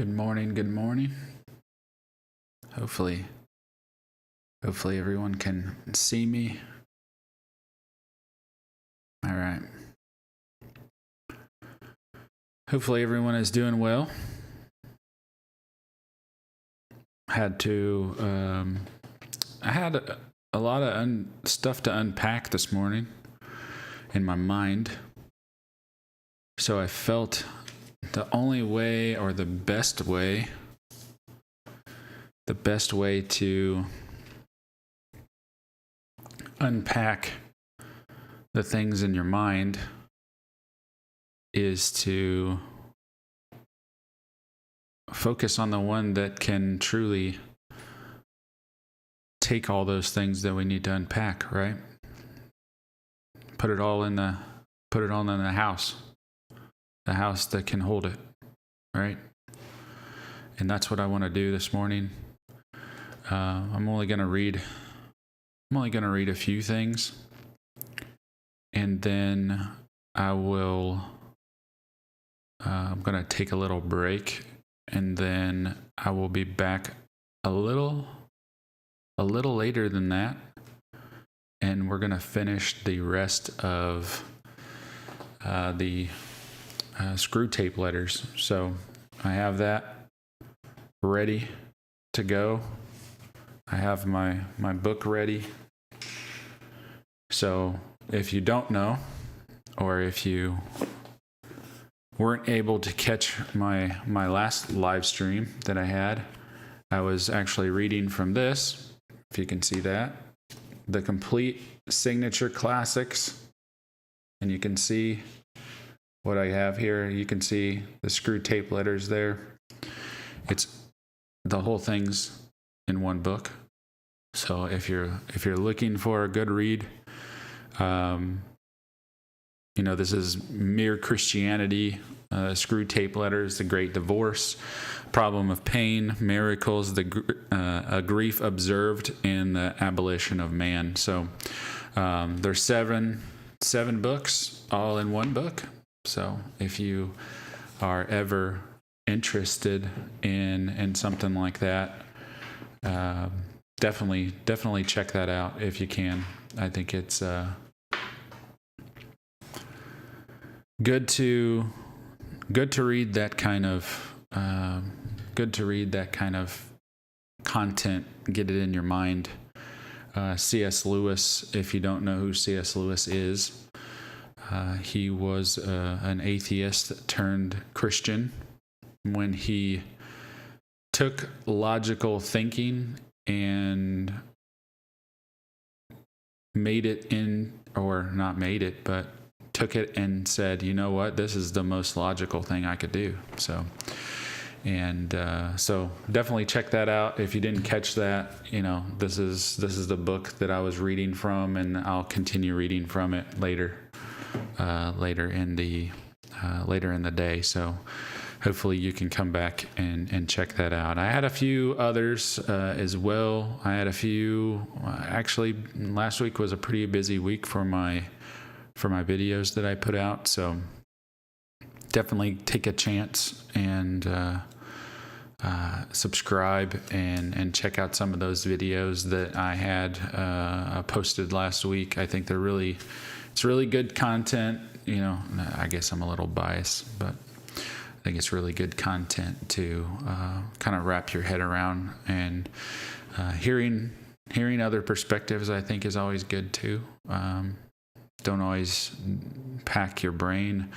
Good morning. Good morning. Hopefully everyone can see me. All right. Hopefully everyone is doing well. I had a lot of stuff to unpack this morning in my mind. So I felt the only way, or the best way to unpack the things in your mind is to focus on the one that can truly take all those things that we need to unpack, right? Put it all in the house. The house that can hold it, right? And that's what I want to do this morning. I'm only going to read a few things, and then I'm going to take a little break, and then I will be back a little later than that, and we're going to finish the rest of the screw tape letters. So I have that ready to go. I have my book ready. So if you don't know, or if you weren't able to catch my last live stream that I had, I was actually reading from this, if you can see that, the complete signature classics. And you can see what I have here. You can see the screw tape letters there. It's the whole thing's in one book. So if you're looking for a good read, this is Mere Christianity, Screw Tape Letters, The Great Divorce, Problem of Pain, Miracles, a Grief Observed, and the Abolition of Man. So there's seven books all in one book. So if you are ever interested in something like that, definitely check that out if you can. I think it's good to read that kind of content. Get it in your mind. C.S. Lewis, if you don't know who C.S. Lewis is, he was an atheist turned Christian. When he took logical thinking and took it and said, you know what, this is the most logical thing I could do. So definitely check that out. If you didn't catch that, this is the book that I was reading from, and I'll continue reading from it later in the day. So hopefully you can come back and check that out. I had a few others as well. I had a few. Actually, last week was a pretty busy week for my videos that I put out. So definitely take a chance and subscribe and check out some of those videos that I had posted last week. I think it's really good content. I guess I'm a little biased, but I think it's really good content to kind of wrap your head around, and hearing other perspectives, I think, is always good too. Don't always pack your brain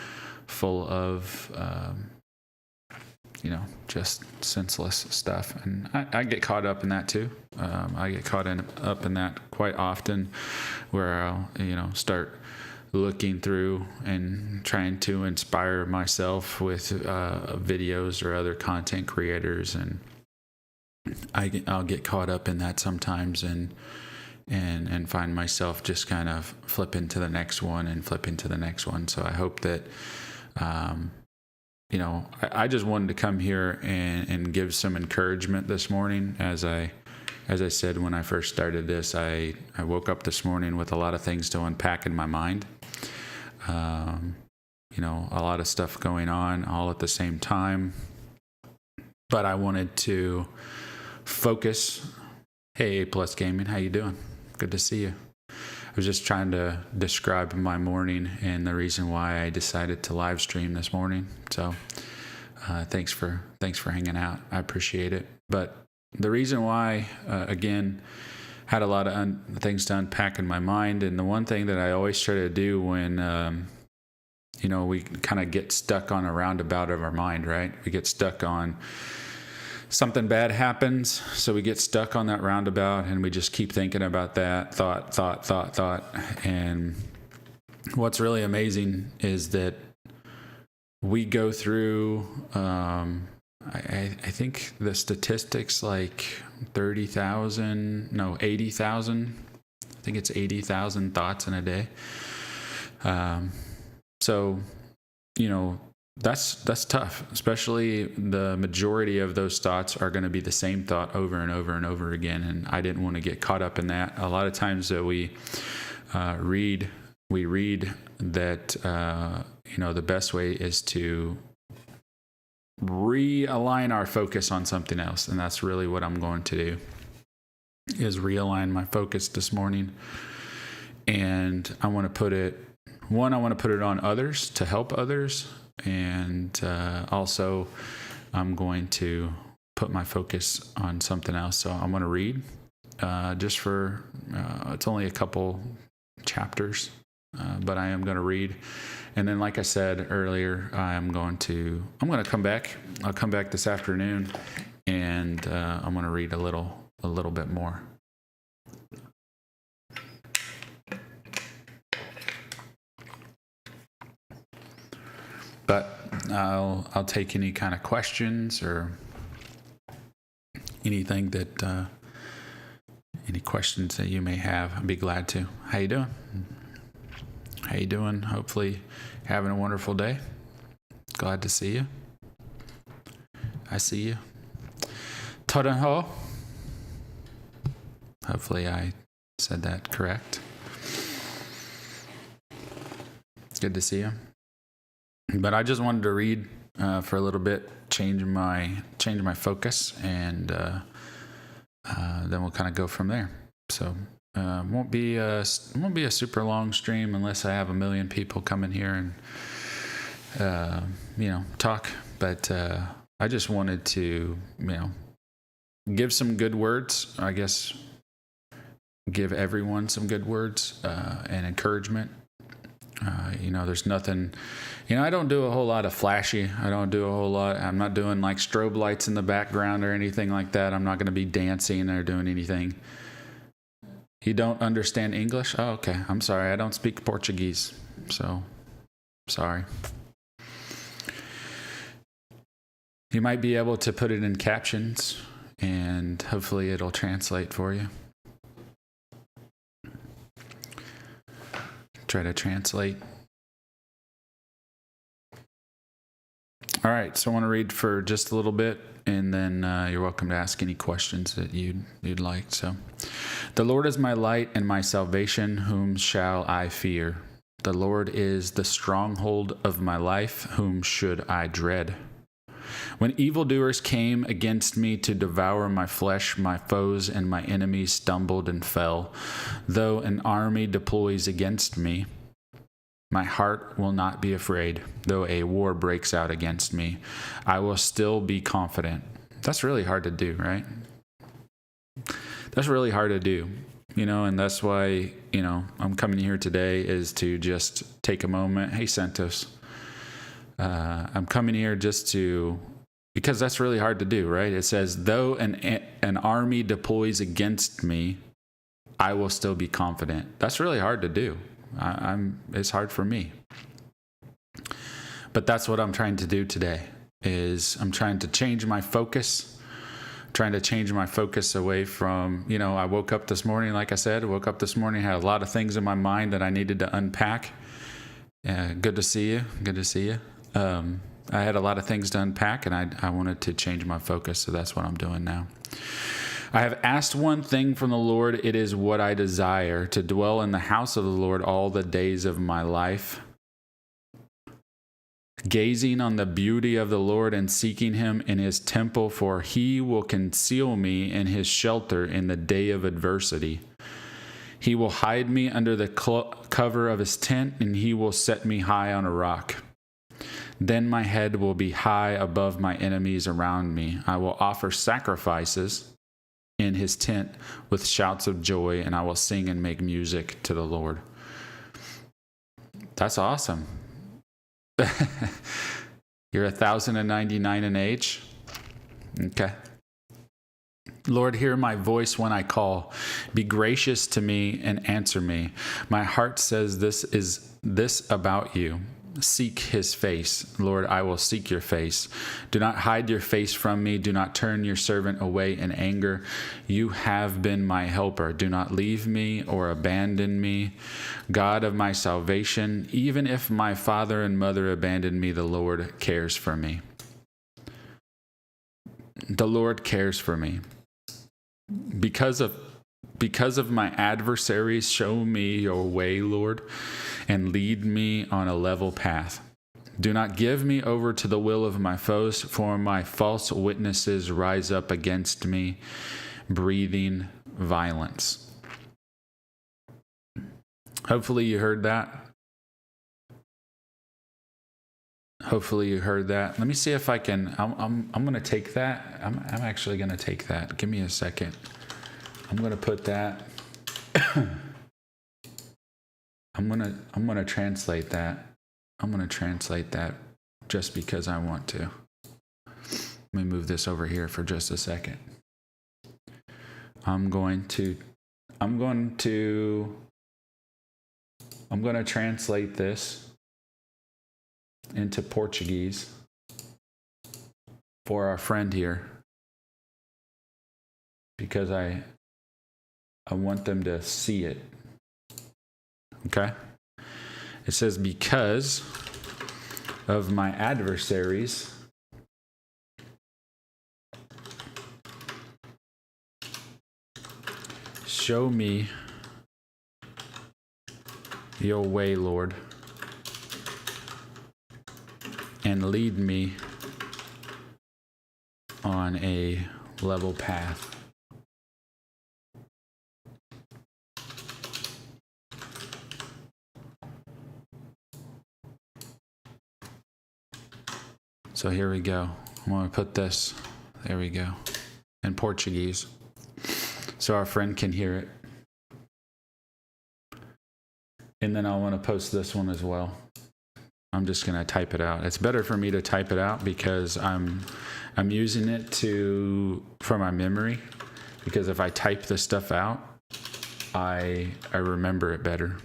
full of just senseless stuff, and I get caught up in that too. I get caught up in that quite often, where I'll start looking through and trying to inspire myself with videos or other content creators, and I'll get caught up in that sometimes, and find myself just kind of flipping to the next one. So I hope that I just wanted to come here and give some encouragement this morning. As I said when I first started this, I woke up this morning with a lot of things to unpack in my mind. A lot of stuff going on all at the same time. but I wanted to focus. Hey, A Plus Gaming, how you doing? Good to see you. I was just trying to describe my morning and the reason why I decided to live stream this morning. So thanks for hanging out. I appreciate it. But the reason why, again, had a lot of things to unpack in my mind. And the one thing that I always try to do when, we kind of get stuck on a roundabout of our mind, right? We get stuck on something bad happens, so we get stuck on that roundabout and we just keep thinking about that thought. And what's really amazing is that we go through, I think the statistics like 80,000. I think it's 80,000 thoughts in a day. So, that's tough, especially the majority of those thoughts are going to be the same thought over and over and over again. And I didn't want to get caught up in that. A lot of times that we read that, the best way is to realign our focus on something else. And that's really what I'm going to do, is realign my focus this morning. And I want to put it on others, to help others. And also, I'm going to put my focus on something else. So I'm going to read just for, it's only a couple chapters, but I am going to read. And then, like I said earlier, I'm going to come back. I'll come back this afternoon, and I'm going to read a little bit more. But I'll take any kind of questions or anything that any questions that you may have. I'd be glad to. How you doing? Hopefully having a wonderful day. Glad to see you. I see you. Todenho. Hopefully I said that correct. Good to see you. But I just wanted to read for a little bit, change my focus, and then we'll kind of go from there. So won't be a super long stream unless I have 1 million people come in here and talk. But I just wanted to give some good words. I guess give everyone some good words and encouragement. There's nothing, I don't do a whole lot of flashy. I'm not doing like strobe lights in the background or anything like that. I'm not going to be dancing or doing anything. You don't understand English? Oh, okay. I'm sorry. I don't speak Portuguese. So, sorry. You might be able to put it in captions and hopefully it'll translate for you. Try to translate. All right, so I want to read for just a little bit, and then you're welcome to ask any questions that you'd like. So, the Lord is my light and my salvation, whom shall I fear? The Lord is the stronghold of my life, whom should I dread? When evildoers came against me to devour my flesh, my foes and my enemies stumbled and fell. Though an army deploys against me, my heart will not be afraid. Though a war breaks out against me, I will still be confident. That's really hard to do, right? That's really hard to do, and that's why, I'm coming here today is to just take a moment. Hey, Santos. I'm coming here because that's really hard to do, right? It says, though an army deploys against me, I will still be confident. That's really hard to do. It's hard for me. But that's what I'm trying to do today, is I'm trying to change my focus, away from, I woke up this morning, like I said, had a lot of things in my mind that I needed to unpack. Good to see you. I had a lot of things to unpack, and I wanted to change my focus, so that's what I'm doing now. I have asked one thing from the Lord. It is what I desire, to dwell in the house of the Lord all the days of my life, gazing on the beauty of the Lord and seeking him in his temple, for he will conceal me in his shelter in the day of adversity. He will hide me under the cover of his tent, and he will set me high on a rock. Then my head will be high above my enemies around me. I will offer sacrifices in his tent with shouts of joy, and I will sing and make music to the Lord. That's awesome. You're 1,099 in age? Okay. Lord, hear my voice when I call. Be gracious to me and answer me. My heart says this about you. Seek his face. Lord, I will seek your face. Do not hide your face from me. Do not turn your servant away in anger. You have been my helper. Do not leave me or abandon me. God of my salvation, even if my father and mother abandon me, the Lord cares for me. The Lord cares for me. Because of my adversaries, show me your way, Lord, and lead me on a level path. Do not give me over to the will of my foes, for my false witnesses rise up against me, breathing violence. Hopefully you heard that. Hopefully you heard that. Let me see if I can. I'm going to take that. I'm actually going to take that. Give me a second. I'm going to put that. I'm going to translate that. I'm going to translate that just because I want to. Let me move this over here for just a second. I'm going to translate this into Portuguese for our friend here, because I want them to see it. Okay? It says, because of my adversaries, show me your way, Lord, and lead me on a level path. So here we go. I'm going to put this, there we go, in Portuguese, so our friend can hear it. And then I want to post this one as well. I'm just going to type it out. It's better for me to type it out because I'm using it for my memory, because if I type the stuff out, I remember it better.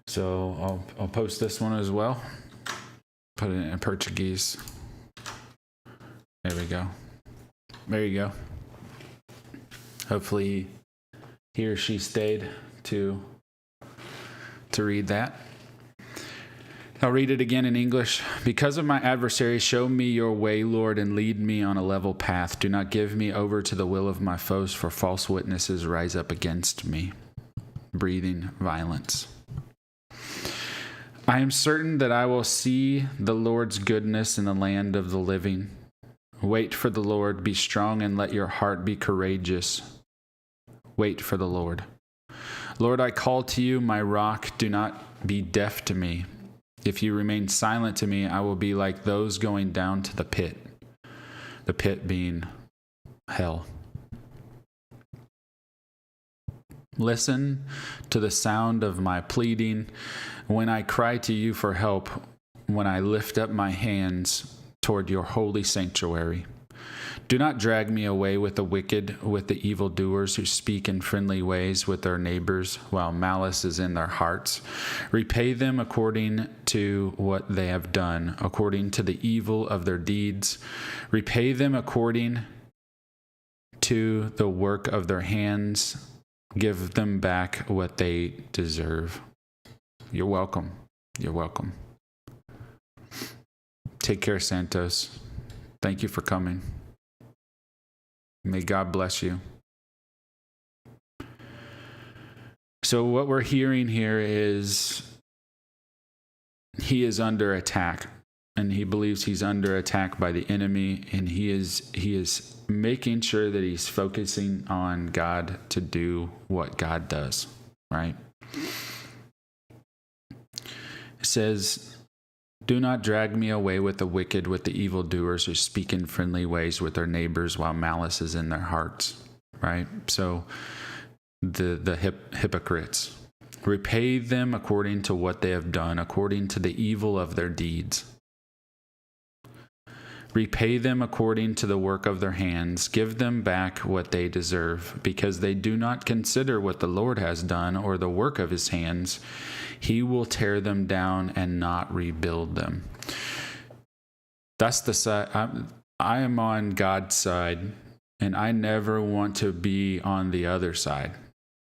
So I'll post this one as well. Put it in Portuguese. There we go. There you go. Hopefully he or she stayed to read that. I'll read it again in English. Because of my adversaries, show me your way, Lord, and lead me on a level path. Do not give me over to the will of my foes, for false witnesses rise up against me, breathing violence. I am certain that I will see the Lord's goodness in the land of the living. Wait for the Lord, be strong, and let your heart be courageous. Wait for the Lord. Lord, I call to you, my rock. Do not be deaf to me. If you remain silent to me, I will be like those going down to the pit being hell. Listen to the sound of my pleading when I cry to you for help, when I lift up my hands toward your holy sanctuary. Do not drag me away with the wicked, with the evildoers who speak in friendly ways with their neighbors, while malice is in their hearts. Repay them according to what they have done, according to the evil of their deeds. Repay them according to the work of their hands. Give them back what they deserve. You're welcome. You're welcome. Take care, Santos. Thank you for coming. May God bless you. So what we're hearing here is he is under attack, and he believes he's under attack by the enemy, and he is making sure that he's focusing on God to do what God does, right? It says, do not drag me away with the wicked, with the evildoers who speak in friendly ways with their neighbors while malice is in their hearts, right? So the hypocrites. Repay them according to what they have done, according to the evil of their deeds. Repay them according to the work of their hands. Give them back what they deserve, because they do not consider what the Lord has done or the work of his hands. He will tear them down and not rebuild them. That's the side. I am on God's side, and I never want to be on the other side,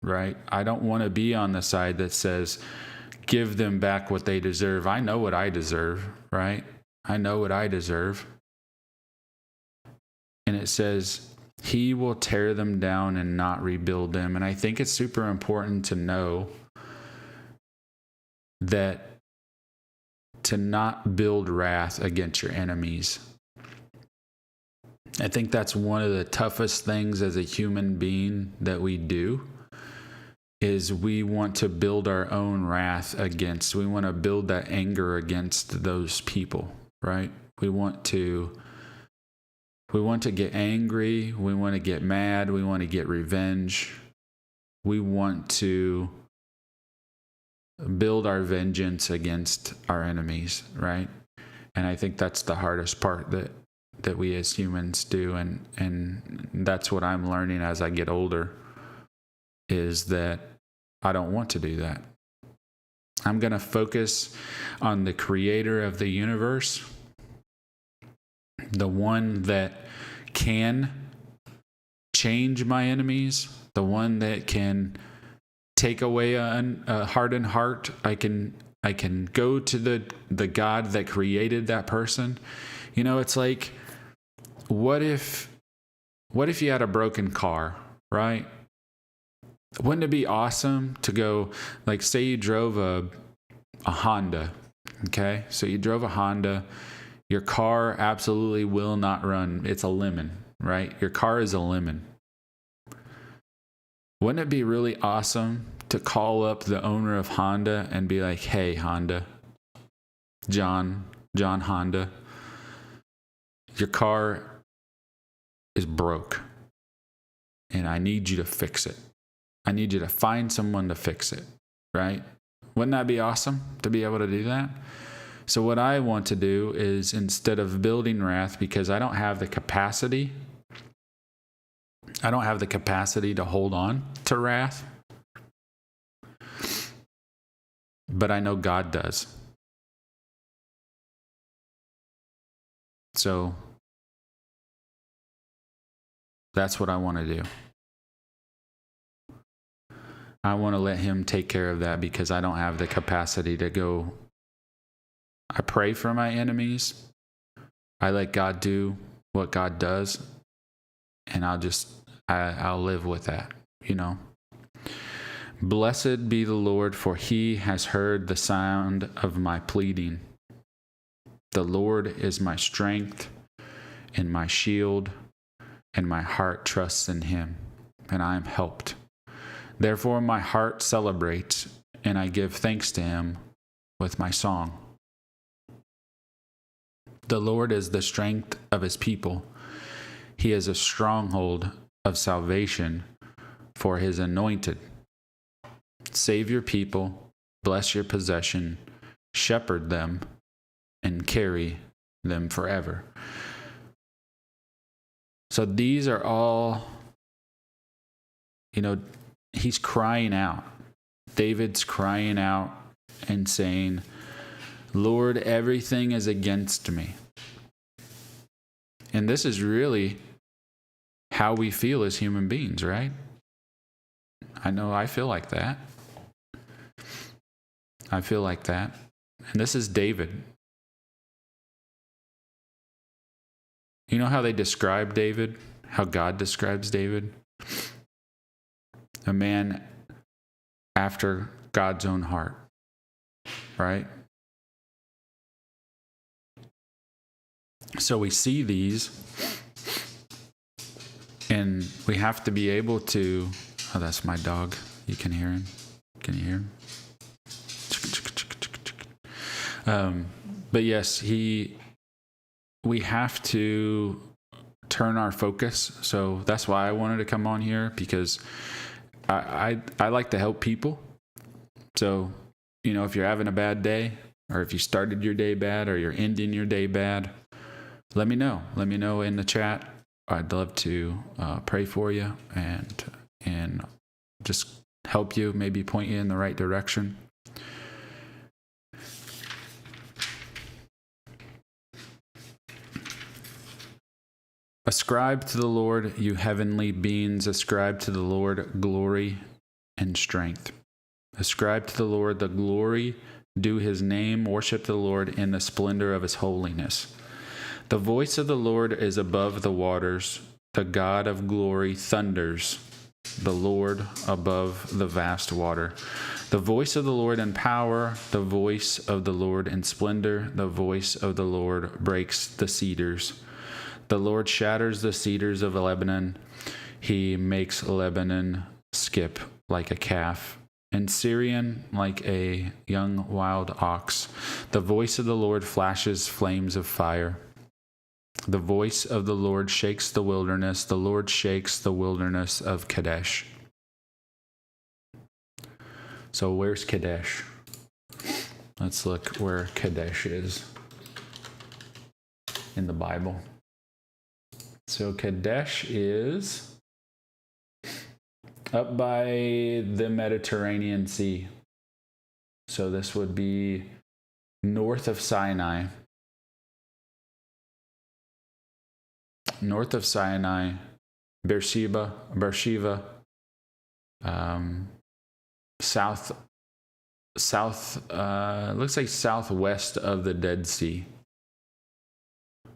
right? I don't want to be on the side that says, give them back what they deserve. I know what I deserve, right? I know what I deserve. And it says, he will tear them down and not rebuild them. And I think it's super important to know that to not build wrath against your enemies. I think that's one of the toughest things as a human being that we do, is we want to build our own wrath against, we want to build that anger against those people, right? We want to get angry, we want to get mad, we want to get revenge. We want to build our vengeance against our enemies, right? And I think that's the hardest part that we as humans do, and that's what I'm learning as I get older, is that I don't want to do that. I'm going to focus on the creator of the universe, the one that can change my enemies, the one that can take away a hardened heart. I can go to the God that created that person. You know, it's like, what if you had a broken car, right? Wouldn't it be awesome to go, like, say you drove a Honda, okay? So you drove a Honda. Your car absolutely will not run. It's a lemon, right? Your car is a lemon. Wouldn't it be really awesome to call up the owner of Honda and be like, hey, Honda, John Honda, your car is broke, and I need you to fix it. I need you to find someone to fix it, right? Wouldn't that be awesome to be able to do that? So what I want to do is, instead of building wrath, because I don't have the capacity to hold on to wrath, but I know God does. So that's what I want to do. I want to let him take care of that, because I don't have the capacity to go. I pray for my enemies. I let God do what God does, and I'll live with that, you know. Blessed be the Lord, for he has heard the sound of my pleading. The Lord is my strength and my shield, and my heart trusts in him, and I am helped. Therefore my heart celebrates, and I give thanks to him with my song. The Lord is the strength of his people. He is a stronghold of salvation for his anointed. Save your people, bless your possession, shepherd them, and carry them forever. So these are all, he's crying out. David's crying out and saying, Lord, everything is against me. And this is really how we feel as human beings, right? I know I feel like that. I feel like that. And this is David. You know how they describe David? How God describes David? A man after God's own heart, right? So we see these, and we have to be able to... Oh, that's my dog. You can hear him. Can you hear him? But yes, we have to turn our focus. So that's why I wanted to come on here, because I like to help people. So, if you're having a bad day, or if you started your day bad, or you're ending your day bad, let me know. Let me know in the chat. I'd love to pray for you and just help you, maybe point you in the right direction. Ascribe to the Lord, you heavenly beings. Ascribe to the Lord glory and strength. Ascribe to the Lord the glory, due his name. Worship the Lord in the splendor of his holiness. The voice of the Lord is above the waters. The God of glory thunders. The Lord above the vast water. The voice of the Lord in power. The voice of the Lord in splendor. The voice of the Lord breaks the cedars. The Lord shatters the cedars of Lebanon. He makes Lebanon skip like a calf, and Syrian like a young wild ox. The voice of the Lord flashes flames of fire. The voice of the Lord shakes the wilderness. The Lord shakes the wilderness of Kadesh. So where's Kadesh? Let's look where Kadesh is in the Bible. So Kadesh is up by the Mediterranean Sea. So this would be north of Sinai. North of Sinai, Beersheba, looks like southwest of the Dead Sea.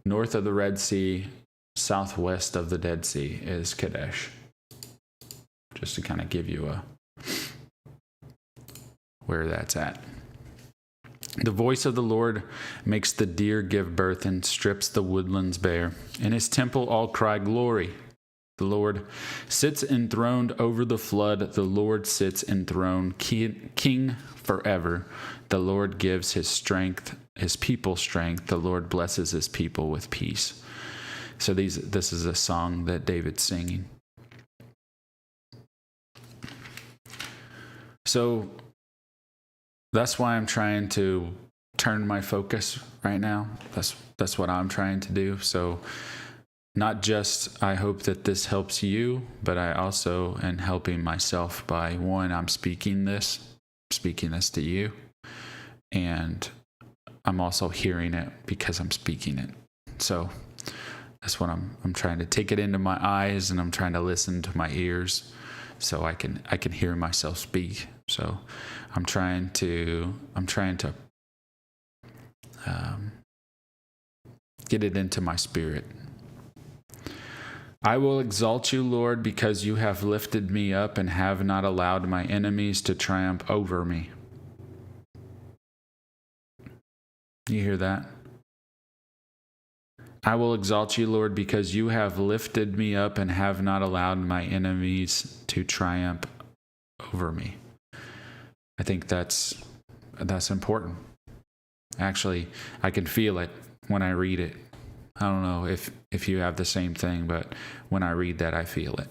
North of the Red Sea, southwest of the Dead Sea is Kadesh. Just to kind of give you where that's at. The voice of the Lord makes the deer give birth and strips the woodlands bare. In his temple all cry glory. The Lord sits enthroned over the flood. The Lord sits enthroned, king forever. The Lord gives his strength, his people strength. The Lord blesses his people with peace. So this is a song that David's singing. So that's why I'm trying to turn my focus right now. That's what I'm trying to do. So not just, I hope that this helps you, but I also am helping myself by, one, I'm speaking this to you, and I'm also hearing it because I'm speaking it. So that's what I'm trying to take it into my eyes, and I'm trying to listen to my ears so I can hear myself speak. So I'm trying to get it into my spirit. I will exalt you, Lord, because you have lifted me up and have not allowed my enemies to triumph over me. You hear that? I will exalt you, Lord, because you have lifted me up and have not allowed my enemies to triumph over me. I think that's important. Actually, I can feel it when I read it. I don't know if you have the same thing, but when I read that, I feel it.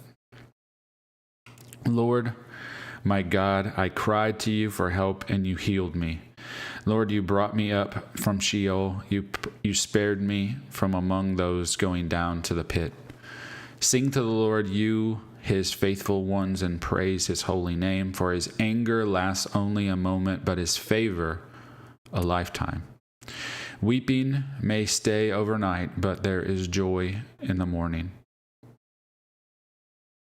Lord, my God, I cried to you for help and you healed me. Lord, you brought me up from Sheol. You spared me from among those going down to the pit. Sing to the Lord, you his faithful ones, and praise his holy name, for his anger lasts only a moment, but his favor a lifetime. Weeping may stay overnight, but there is joy in the morning.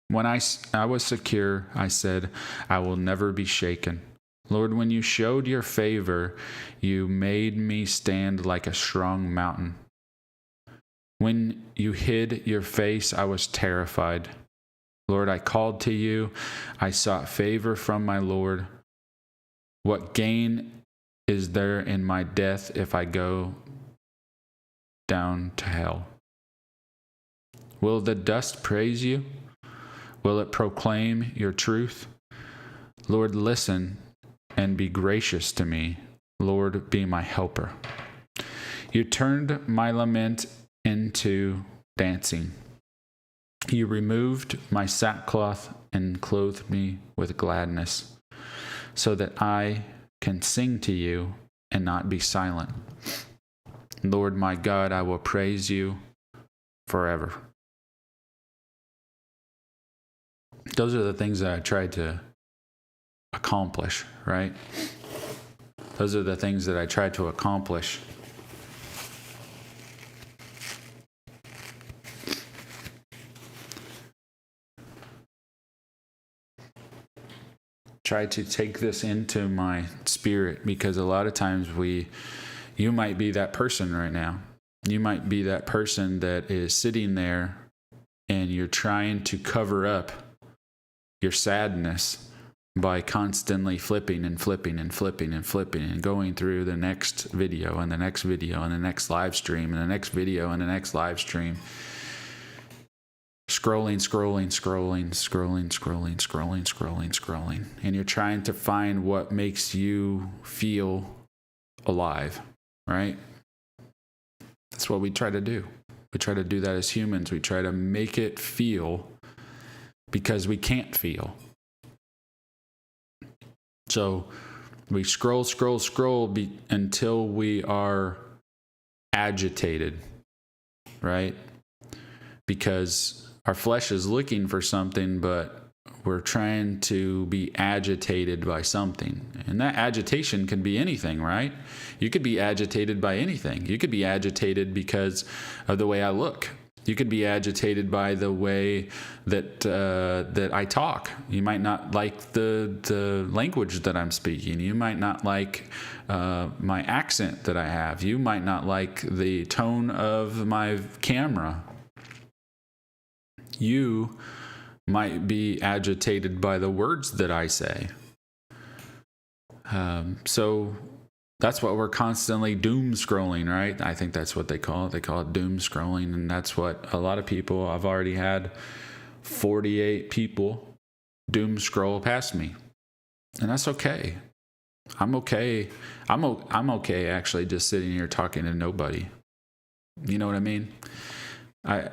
When I was secure, I said, I will never be shaken. Lord, when you showed your favor, you made me stand like a strong mountain. When you hid your face, I was terrified. Lord, I called to you. I sought favor from my Lord. What gain is there in my death if I go down to hell? Will the dust praise you? Will it proclaim your truth? Lord, listen and be gracious to me. Lord, be my helper. You turned my lament into dancing. You removed my sackcloth and clothed me with gladness, so that I can sing to you and not be silent. Lord my God, I will praise you forever. Those are the things that I tried to accomplish, right? Those are the things that I tried to accomplish. Try to take this into my spirit, because a lot of times you might be that person right now. You might be that person that is sitting there and you're trying to cover up your sadness by constantly flipping and flipping and flipping and flipping and going through the next video and the next video and the next live stream and the next video and the next live stream. Scrolling, and you're trying to find what makes you feel alive, right? That's what we try to do. We try to do that as humans. We try to make it feel because we can't feel. So we scroll until we are agitated, right? Because our flesh is looking for something, but we're trying to be agitated by something. And that agitation can be anything, right? You could be agitated by anything. You could be agitated because of the way I look. You could be agitated by the way that I talk. You might not like the language that I'm speaking. You might not like my accent that I have. You might not like the tone of my camera. You might be agitated by the words that I say. So that's what we're constantly doom scrolling, right? I think that's what they call it. They call it doom scrolling. And that's what a lot of people, I've already had 48 people doom scroll past me. And that's okay. I'm okay. I'm okay actually just sitting here talking to nobody. You know what I mean? I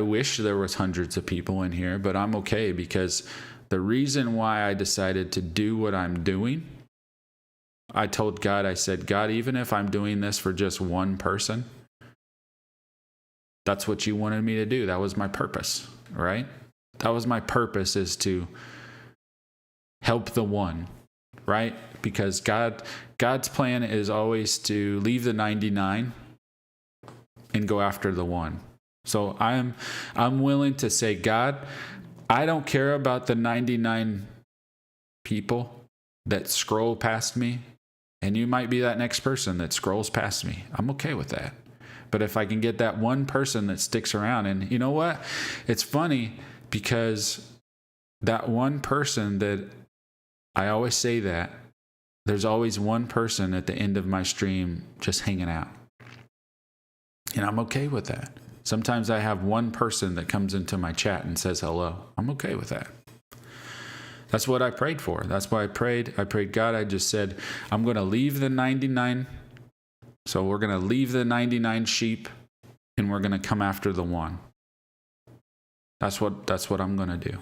wish there was hundreds of people in here, but I'm okay, because the reason why I decided to do what I'm doing, I told God, I said, God, even if I'm doing this for just one person, that's what you wanted me to do. That was my purpose, right? That was my purpose, is to help the one, right? Because God's plan is always to leave the 99 and go after the one. So I'm willing to say, God, I don't care about the 99 people that scroll past me, and you might be that next person that scrolls past me. I'm okay with that. But if I can get that one person that sticks around, and you know what? It's funny, because that one person that I always say that, there's always one person at the end of my stream just hanging out. And I'm okay with that. Sometimes I have one person that comes into my chat and says hello. I'm okay with that. That's what I prayed for. That's why I prayed. God, I just said, I'm going to leave the 99. So we're going to leave the 99 sheep and we're going to come after the one. That's what I'm going to do.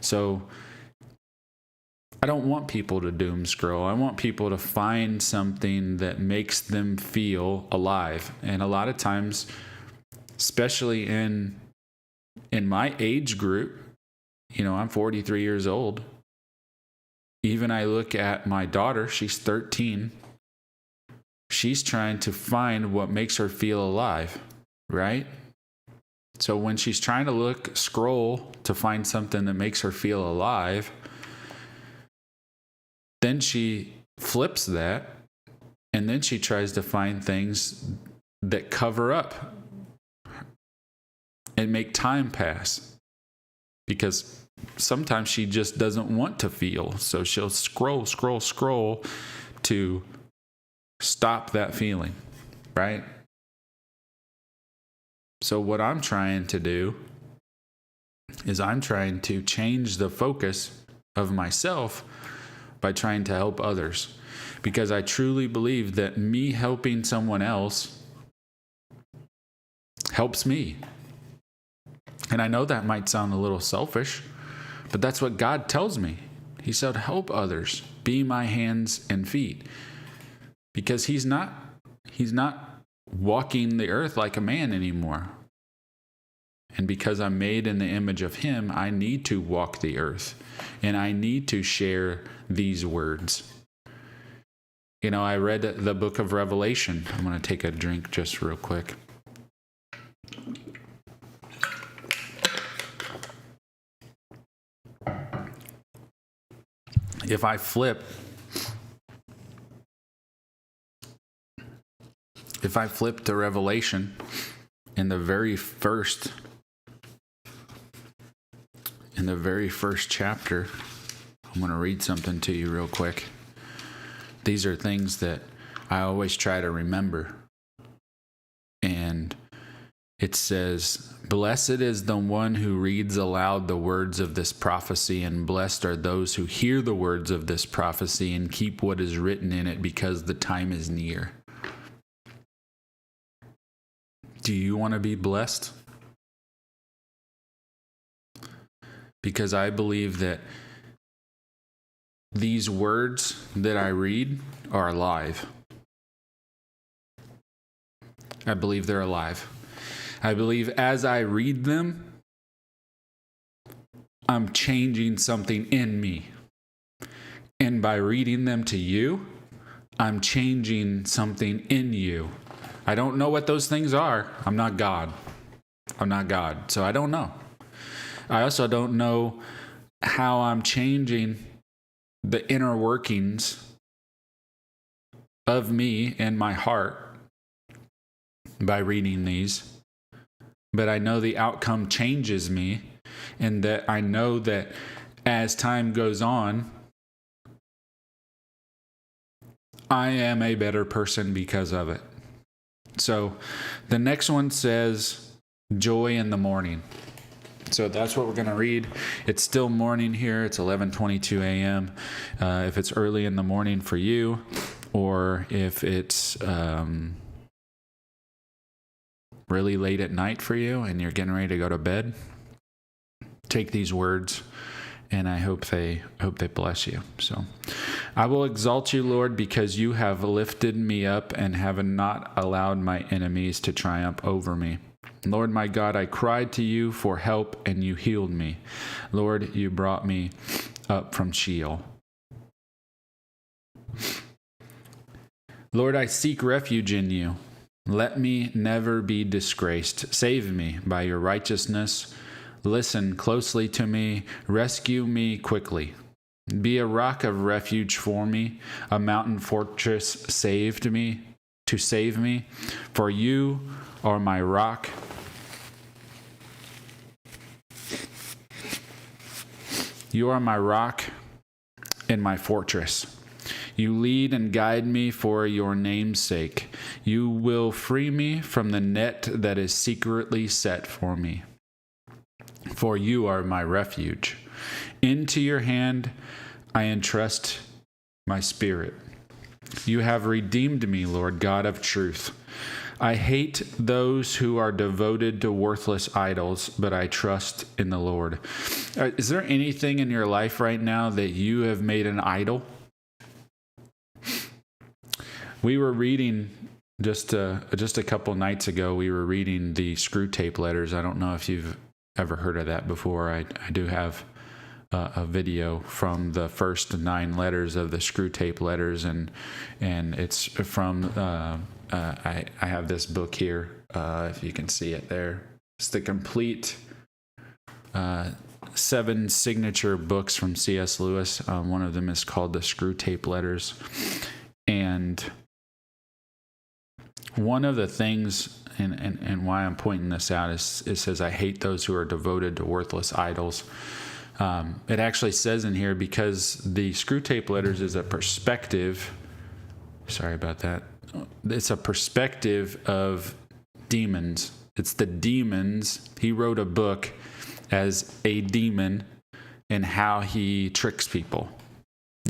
So I don't want people to doom scroll. I want people to find something that makes them feel alive. And a lot of times, especially in my age group, I'm 43 years old. Even I look at my daughter, she's 13. She's trying to find what makes her feel alive, right? So when she's trying to scroll to find something that makes her feel alive, then she flips that, and then she tries to find things that cover up and make time pass. Because sometimes she just doesn't want to feel. So she'll scroll to stop that feeling, right? So what I'm trying to do is I'm trying to change the focus of myself by trying to help others. Because I truly believe that me helping someone else helps me. And I know that might sound a little selfish, but that's what God tells me. He said, help others, be my hands and feet. Because he's not walking the earth like a man anymore. And because I'm made in the image of him, I need to walk the earth. And I need to share these words. You know, I read the book of Revelation. I'm going to take a drink just real quick. If I flip to Revelation in the very first chapter, I'm going to read something to you real quick. These are things that I always try to remember. And it says, "Blessed is the one who reads aloud the words of this prophecy, and blessed are those who hear the words of this prophecy and keep what is written in it, because the time is near." Do you want to be blessed? Because I believe that these words that I read are alive. I believe they're alive. I believe as I read them, I'm changing something in me. And by reading them to you, I'm changing something in you. I don't know what those things are. I'm not God. So I don't know. I also don't know how I'm changing the inner workings of me and my heart by reading these. But I know the outcome changes me, and that I know that as time goes on, I am a better person because of it. So the next one says, joy in the morning. So that's what we're going to read. It's still morning here. It's 11:22 a.m. If it's early in the morning for you, or if it's really late at night for you and you're getting ready to go to bed, take these words, and I hope they bless you. So, I will exalt you, Lord, because you have lifted me up and have not allowed my enemies to triumph over me. Lord, my God, I cried to you for help, and you healed me. Lord, you brought me up from Sheol. Lord, I seek refuge in you. Let me never be disgraced. Save me by your righteousness. Listen closely to me. Rescue me quickly. Be a rock of refuge for me, a mountain fortress to save me. For you are my rock. You are my rock and my fortress. You lead and guide me for your name's sake. You will free me from the net that is secretly set for me. For you are my refuge. Into your hand I entrust my spirit. You have redeemed me, Lord God of truth. I hate those who are devoted to worthless idols, but I trust in the Lord. Is there anything in your life right now that you have made an idol? We were reading just a couple nights ago. We were reading the Screw Tape Letters. I don't know if you've ever heard of that before. I do have a video from the first 9 letters of the Screw Tape Letters, and it's from I have this book here, if you can see it there. It's the complete 7 signature books from C.S. Lewis. One of them is called the Screw Tape Letters, and one of the things, and why I'm pointing this out is it says, I hate those who are devoted to worthless idols. It actually says in here, because the screw tape letters is a perspective. Sorry about that. It's a perspective of demons. It's the demons. He wrote a book as a demon and how he tricks people.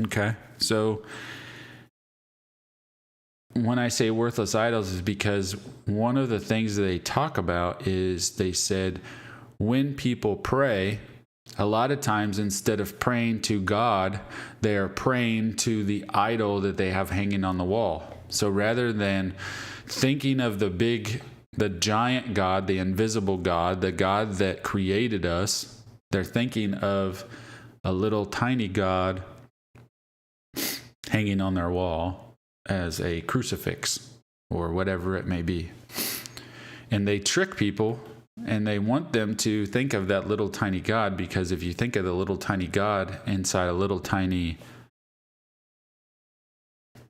Okay. So when I say worthless idols is because one of the things that they talk about is they said when people pray, a lot of times instead of praying to God, they are praying to the idol that they have hanging on the wall. So rather than thinking of the giant God, the invisible God, the God that created us, they're thinking of a little tiny God hanging on their wall as a crucifix or whatever it may be. And they trick people, and they want them to think of that little tiny God, because if you think of the little tiny God inside a little tiny,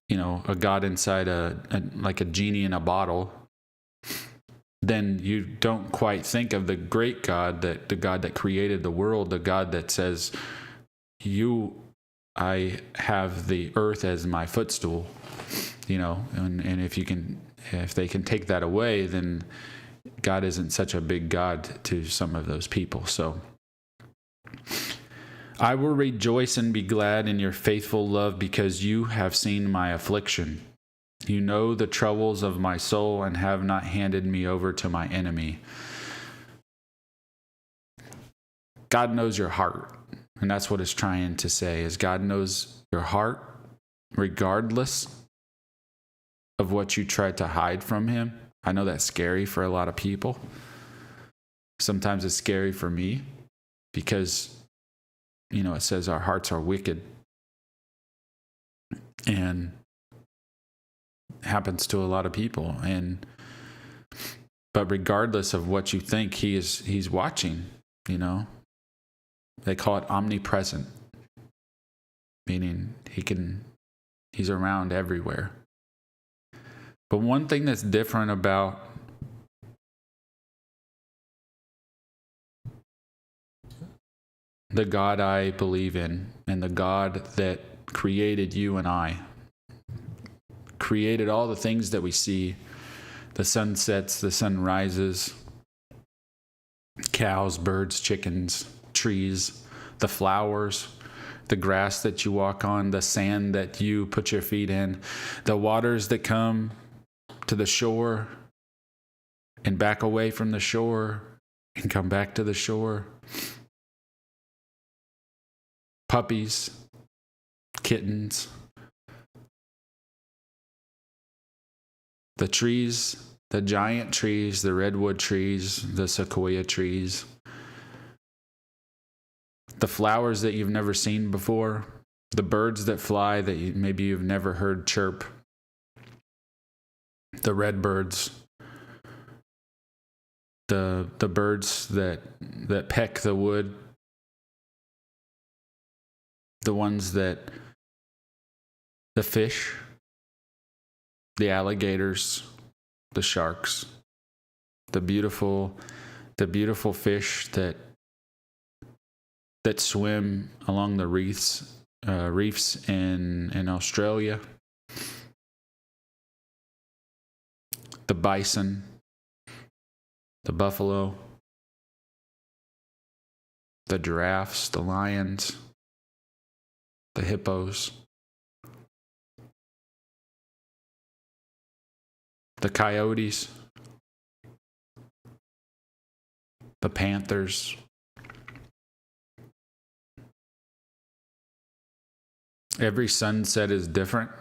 a God inside like a genie in a bottle, then you don't quite think of the great God, the God that created the world, the God that says, I have the earth as my footstool, and if they can take that away, then God isn't such a big God to some of those people. So I will rejoice and be glad in your faithful love, because you have seen my affliction. You know the troubles of my soul and have not handed me over to my enemy. God knows your heart. And that's what it's trying to say, is God knows your heart regardless of what you try to hide from him. I know that's scary for a lot of people. Sometimes it's scary for me because, it says our hearts are wicked. And it happens to a lot of people. But regardless of what you think, he's watching, They call it omnipresent, meaning he's around everywhere. But one thing that's different about the God I believe in, and the God that created you and I, created all the things that we see, the sun sets, the sun rises, cows, birds, chickens, trees, the flowers, the grass that you walk on, the sand that you put your feet in, the waters that come to the shore and back away from the shore and come back to the shore. Puppies, kittens, the trees, the giant trees, the redwood trees, the sequoia trees, the flowers that you've never seen before, the birds that fly that maybe you've never heard chirp, the red birds, the birds that peck the wood, the fish, the alligators, the sharks, the beautiful fish that swim along the reefs in Australia, the bison, the buffalo, the giraffes, the lions, the hippos, the coyotes, the panthers. Every sunset is different.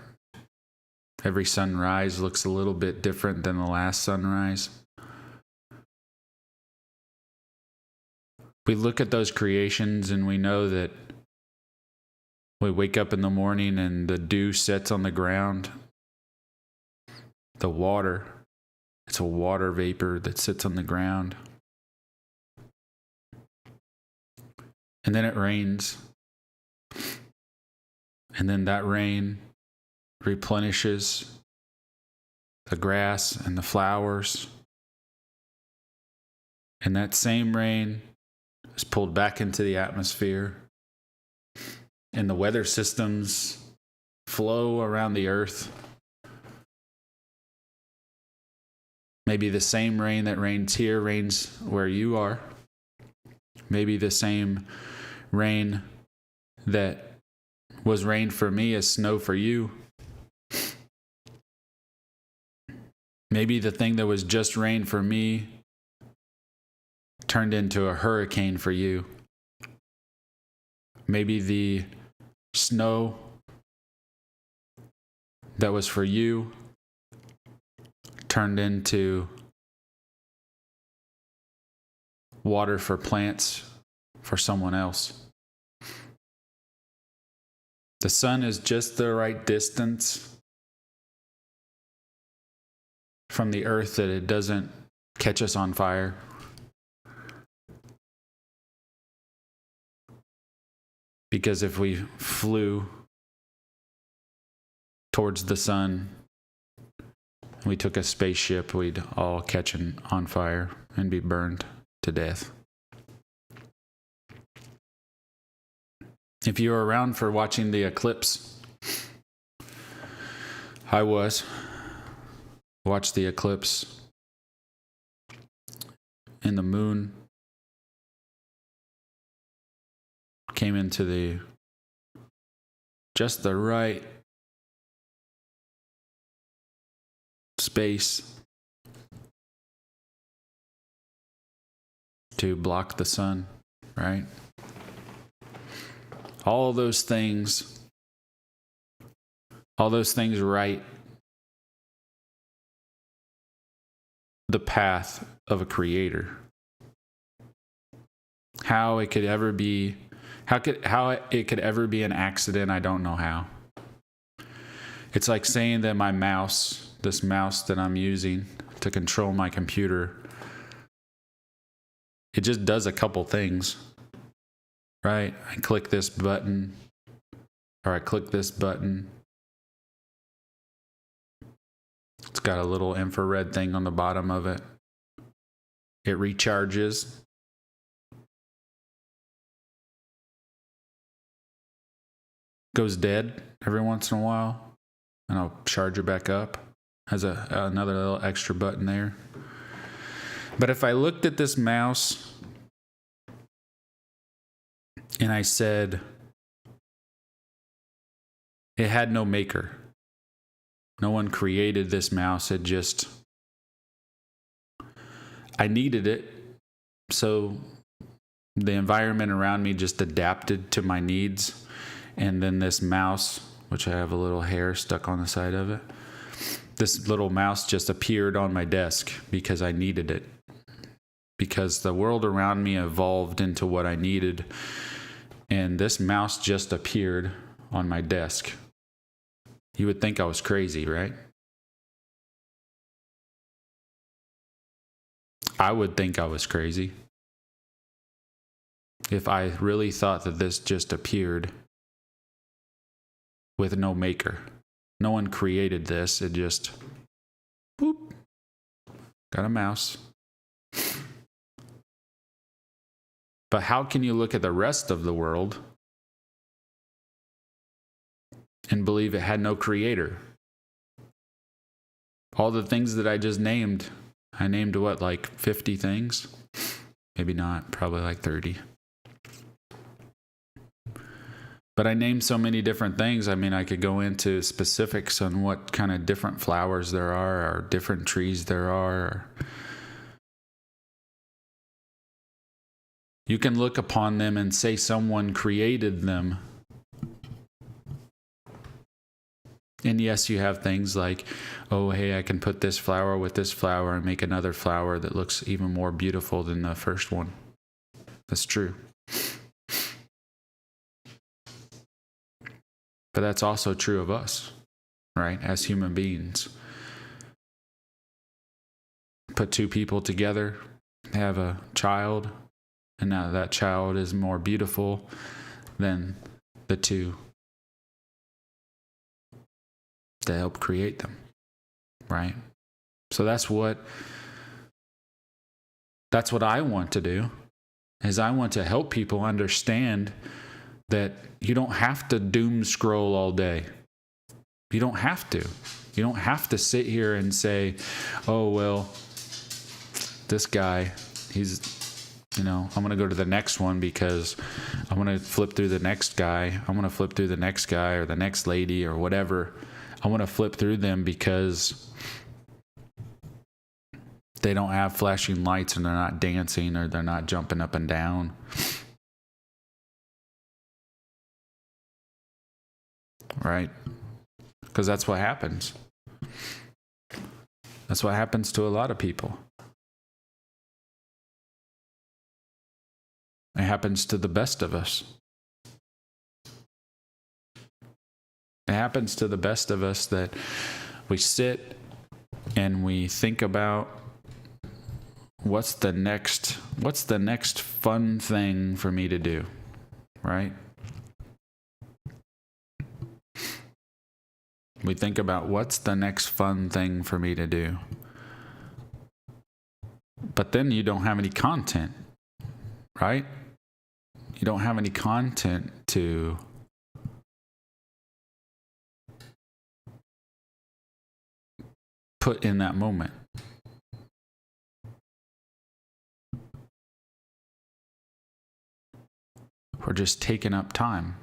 Every sunrise looks a little bit different than the last sunrise. We look at those creations and we know that we wake up in the morning and the dew sets on the ground. The water, it's a water vapor that sits on the ground. And then it rains. And then that rain replenishes the grass and the flowers. And that same rain is pulled back into the atmosphere. And the weather systems flow around the earth. Maybe the same rain that rains here rains where you are. Maybe the same rain that was rain for me is snow for you. Maybe the thing that was just rain for me turned into a hurricane for you. Maybe the snow that was for you turned into water for plants for someone else. The sun is just the right distance from the earth that it doesn't catch us on fire. Because if we flew towards the sun, we took a spaceship, we'd all catch on fire and be burned to death. If you were around for watching the eclipse, I was. Watched the eclipse, and the moon came into just the right space to block the sun, right? All those things right the path of a creator. How it could ever be an accident, I don't know how. It's like saying that my mouse, this mouse that I'm using to control my computer, it just does a couple things, right? I click this button, or I click this button. It's got a little infrared thing on the bottom of it. It recharges. Goes dead every once in a while, and I'll charge it back up. Has another little extra button there. But if I looked at this mouse and I said it had no maker, no one created this mouse, I needed it, so the environment around me just adapted to my needs. And then this mouse, which I have a little hair stuck on the side of it, this little mouse just appeared on my desk because I needed it. Because the world around me evolved into what I needed. And this mouse just appeared on my desk. You would think I was crazy, right? I would think I was crazy if I really thought that this just appeared with no maker. No one created this. It just, boop, got a mouse. But how can you look at the rest of the world and believe it had no creator? All the things that I just named, I named what, like 50 things? Maybe not, probably like 30. But I named so many different things. I mean, I could go into specifics on what kind of different flowers there are, or different trees there are. You can look upon them and say someone created them. And yes, you have things like, oh, hey, I can put this flower with this flower and make another flower that looks even more beautiful than the first one. That's true. But that's also true of us, right? As human beings. Put two people together, have a child, and now that child is more beautiful than the two that helped create them, right? So that's what I want to do, is I want to help people understand that you don't have to doom scroll all day. You don't have to. You don't have to sit here and say, oh, well, this guy, I'm going to go to the next one because I'm going to flip through the next guy. I'm going to flip through the next guy or the next lady or whatever. I want to flip through them because they don't have flashing lights and they're not dancing or they're not jumping up and down. Right? Because that's what happens. That's what happens to a lot of people. It happens to the best of us. It happens to the best of us that we sit and we think about what's the next fun thing for me to do, right? We think about what's the next fun thing for me to do. But then you don't have any content, right? You don't have any content to put in that moment. We're just taking up time.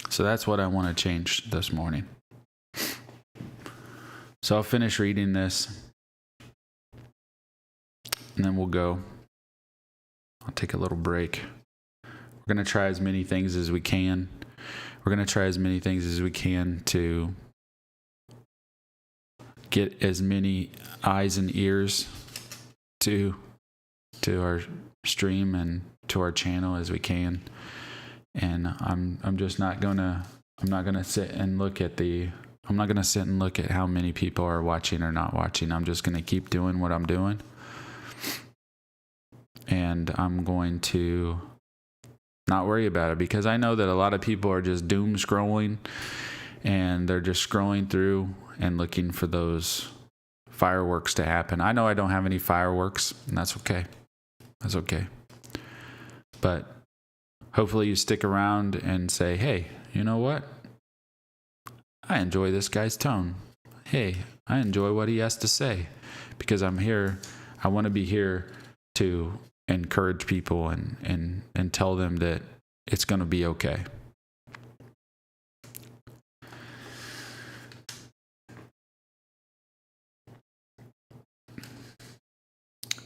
So that's what I want to change this morning. So I'll finish reading this, and then we'll go. I'll take a little break. We're going to try as many things as we can. We're going to try as many things as we can to get as many eyes and ears to our stream and to our channel as we can. And I'm not gonna sit and look at how many people are watching or not watching. I'm just gonna keep doing what I'm doing. And I'm going to not worry about it, because I know that a lot of people are just doom scrolling and they're just scrolling through and looking for those fireworks to happen. I know I don't have any fireworks, and that's okay. That's okay. But hopefully you stick around and say, hey, you know what? I enjoy this guy's tone. Hey, I enjoy what he has to say, because I'm here. I want to be here to encourage people and tell them that it's going to be okay.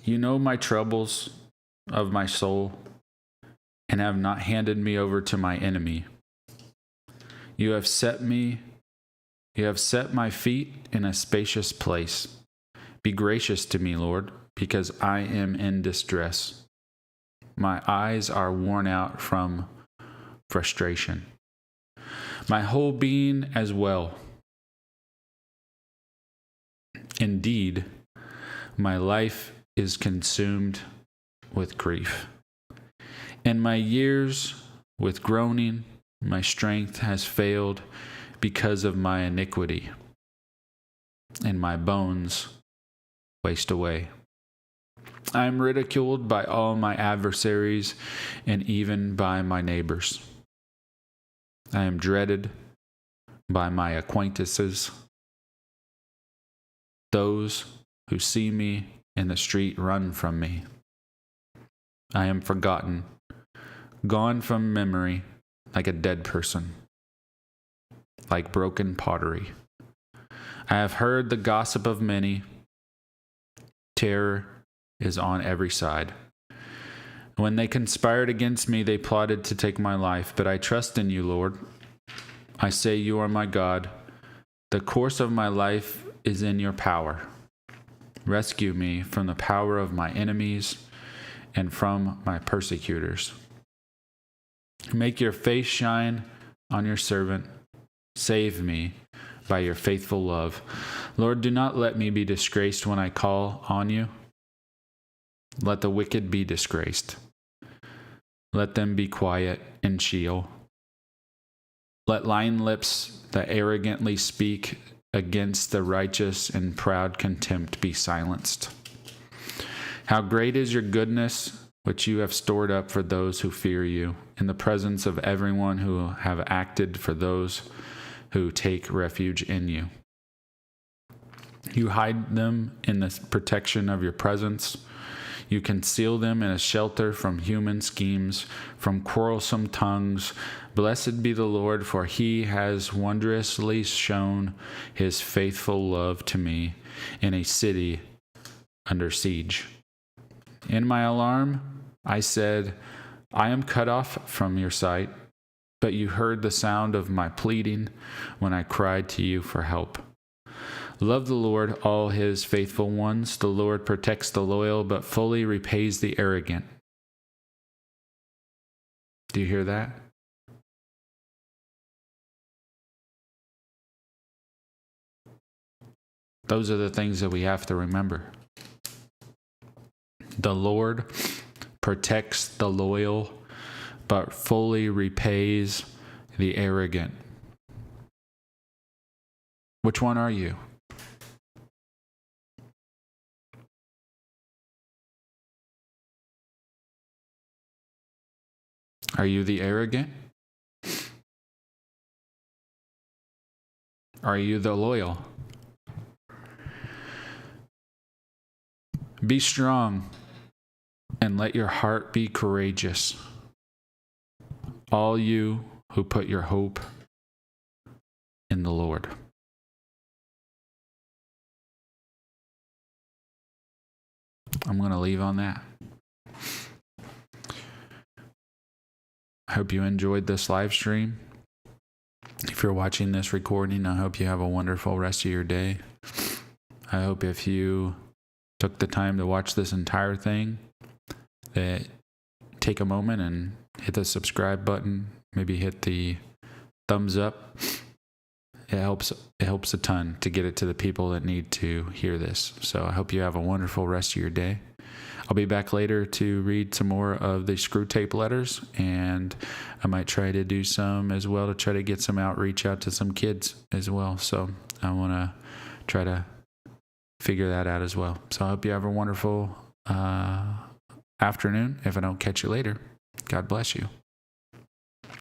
You know my troubles of my soul, and have not handed me over to my enemy. You have set my feet in a spacious place. Be gracious to me, Lord, because I am in distress. My eyes are worn out from frustration, my whole being as well. Indeed, my life is consumed with grief. In my years with groaning, my strength has failed because of my iniquity, and my bones waste away. I am ridiculed by all my adversaries and even by my neighbors. I am dreaded by my acquaintances. Those who see me in the street run from me. I am forgotten, gone from memory like a dead person, like broken pottery. I have heard the gossip of many. Terror is on every side. When they conspired against me, they plotted to take my life, but I trust in you, Lord. I say you are my God. The course of my life is in your power. Rescue me from the power of my enemies and from my persecutors. Make your face shine on your servant. Save me by your faithful love. Lord, do not let me be disgraced when I call on you. Let the wicked be disgraced. Let them be quiet in Sheol. Let lying lips that arrogantly speak against the righteous in proud contempt be silenced. How great is your goodness, which you have stored up for those who fear you, in the presence of everyone who have acted for those who take refuge in you. You hide them in the protection of your presence. You conceal them in a shelter from human schemes, from quarrelsome tongues. Blessed be the Lord, for he has wondrously shown his faithful love to me in a city under siege. In my alarm, I said, I am cut off from your sight, but you heard the sound of my pleading when I cried to you for help. Love the Lord, all his faithful ones. The Lord protects the loyal, but fully repays the arrogant. Do you hear that? Those are the things that we have to remember. The Lord protects the loyal, but fully repays the arrogant. Which one are you? Are you the arrogant? Are you the loyal? Be strong and let your heart be courageous. All you who put your hope in the Lord. I'm going to leave on that. I hope you enjoyed this live stream. If you're watching this recording, I hope you have a wonderful rest of your day. I hope if you took the time to watch this entire thing, that take a moment and hit the subscribe button, maybe hit the thumbs up. It helps a ton to get it to the people that need to hear this. So I hope you have a wonderful rest of your day. I'll be back later to read some more of the screw tape letters, and I might try to do some as well to try to get some outreach out to some kids as well. So I want to try to figure that out as well. So I hope you have a wonderful afternoon. If I don't catch you later, God bless you.